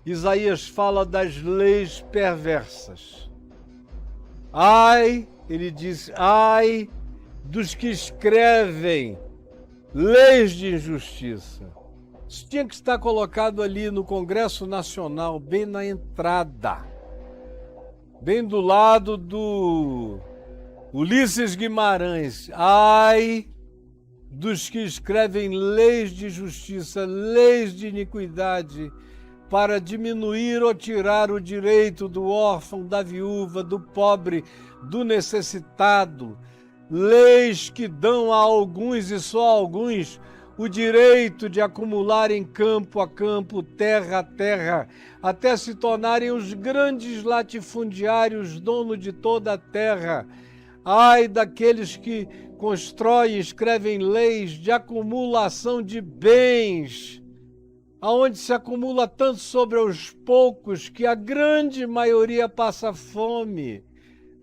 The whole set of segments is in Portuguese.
Isaías fala das leis perversas. Ai, ele diz, ai dos que escrevem leis de injustiça. Isso tinha que estar colocado ali no Congresso Nacional, bem na entrada, bem do lado do Ulisses Guimarães. Ai dos que escrevem leis de justiça, leis de iniquidade, para diminuir ou tirar o direito do órfão, da viúva, do pobre, do necessitado. Leis que dão a alguns e só a alguns o direito de acumularem campo a campo, terra a terra, até se tornarem os grandes latifundiários, dono de toda a terra. Ai daqueles que constroem e escrevem leis de acumulação de bens, aonde se acumula tanto sobre os poucos que a grande maioria passa fome.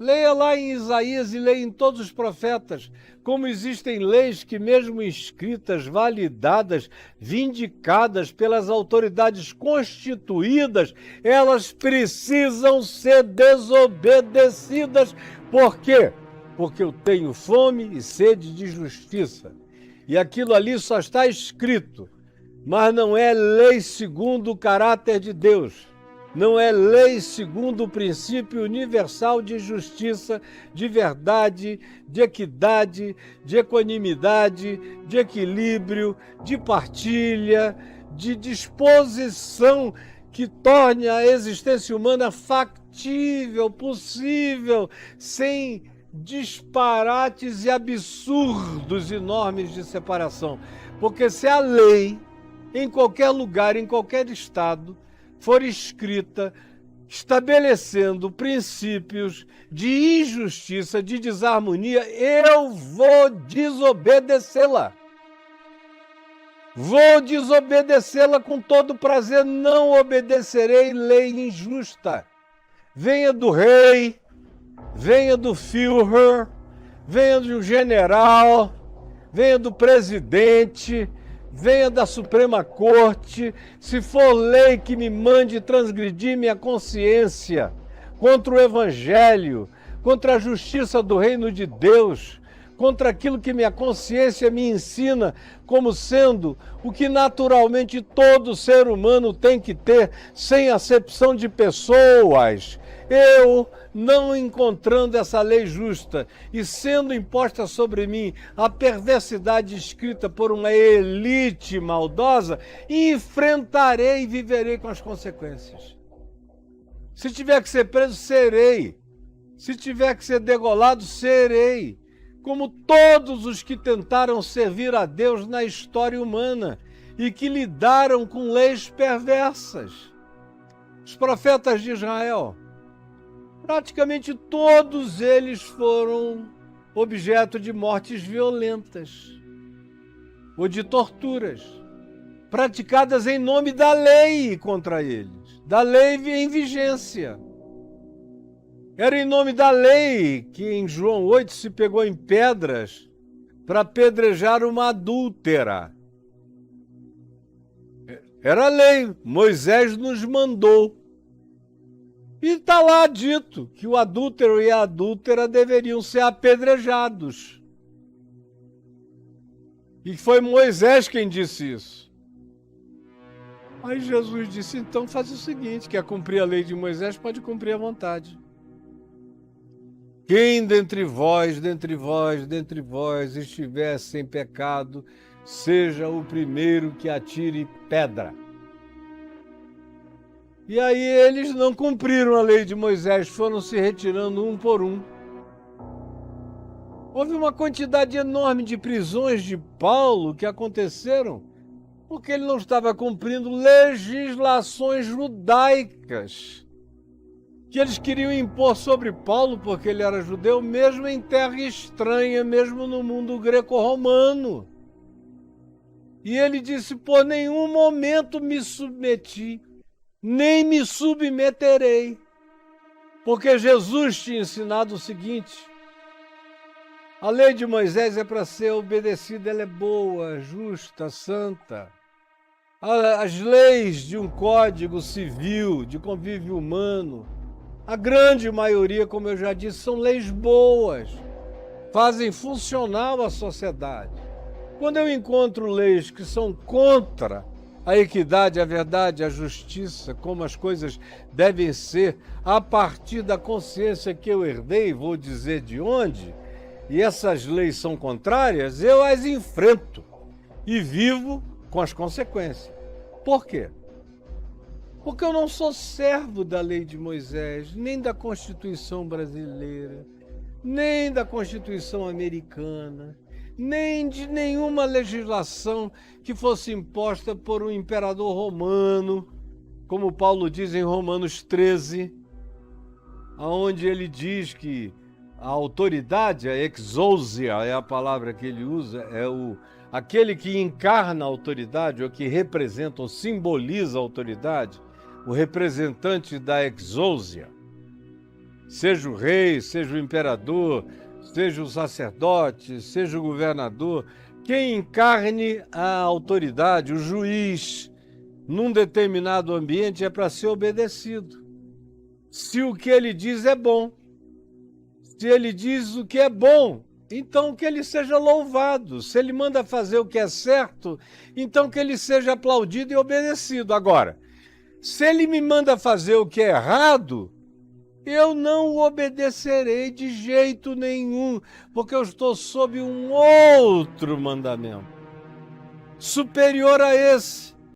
Leia lá em Isaías e leia em todos os profetas como existem leis que, mesmo escritas, validadas, vindicadas pelas autoridades constituídas, elas precisam ser desobedecidas. Por quê? Porque eu tenho fome e sede de justiça. E aquilo ali só está escrito, mas não é lei segundo o caráter de Deus. Não é lei segundo o princípio universal de justiça, de verdade, de equidade, de equanimidade, de equilíbrio, de partilha, de disposição que torne a existência humana factível, possível, sem disparates e absurdos enormes de separação. Porque se a lei, em qualquer lugar, em qualquer estado, for escrita estabelecendo princípios de injustiça, de desarmonia, eu vou desobedecê-la. Vou desobedecê-la com todo prazer, não obedecerei lei injusta. Venha do rei, venha do Führer, venha do general, venha do presidente, venha da Suprema Corte, se for lei que me mande transgredir minha consciência contra o Evangelho, contra a justiça do reino de Deus, contra aquilo que minha consciência me ensina como sendo o que naturalmente todo ser humano tem que ter, sem acepção de pessoas. Eu, não encontrando essa lei justa e sendo imposta sobre mim a perversidade escrita por uma elite maldosa, enfrentarei e viverei com as consequências. Se tiver que ser preso, serei. Se tiver que ser degolado, serei. Como todos os que tentaram servir a Deus na história humana e que lidaram com leis perversas. Os profetas de Israel, praticamente todos eles foram objeto de mortes violentas ou de torturas, praticadas em nome da lei contra eles, da lei em vigência. Era em nome da lei que em João 8 se pegou em pedras para apedrejar uma adúltera. Era a lei, Moisés nos mandou. E está lá dito que o adúltero e a adúltera deveriam ser apedrejados. E foi Moisés quem disse isso. Aí Jesus disse, então faz o seguinte, quer cumprir a lei de Moisés, pode cumprir à vontade. Quem dentre vós estiver sem pecado, seja o primeiro que atire pedra. E aí eles não cumpriram a lei de Moisés, foram se retirando um por um. Houve uma quantidade enorme de prisões de Paulo que aconteceram porque ele não estava cumprindo legislações judaicas que eles queriam impor sobre Paulo porque ele era judeu, mesmo em terra estranha, mesmo no mundo greco-romano. E ele disse, por nenhum momento me submeti, nem me submeterei, porque Jesus tinha ensinado o seguinte, a lei de Moisés é para ser obedecida, ela é boa, justa, santa. as leis de um código civil, de convívio humano, a grande maioria, como eu já disse, são leis boas, fazem funcional a sociedade. Quando eu encontro leis que são contra a equidade, a verdade, a justiça, como as coisas devem ser, a partir da consciência que eu herdei, vou dizer de onde, e essas leis são contrárias, eu as enfrento e vivo com as consequências. Por quê? Porque eu não sou servo da lei de Moisés, nem da Constituição brasileira, nem da Constituição americana, nem de nenhuma legislação que fosse imposta por um imperador romano, como Paulo diz em Romanos 13, onde ele diz que a autoridade, a exousia é a palavra que ele usa, é aquele que encarna a autoridade, ou que representa ou simboliza a autoridade, o representante da exousia, seja o rei, seja o imperador, seja o sacerdote, seja o governador, quem encarne a autoridade, o juiz, num determinado ambiente é para ser obedecido. Se o que ele diz é bom, se ele diz o que é bom, então que ele seja louvado. Se ele manda fazer o que é certo, então que ele seja aplaudido e obedecido. Agora, se ele me manda fazer o que é errado, eu não o obedecerei de jeito nenhum, porque eu estou sob um outro mandamento, superior a esse,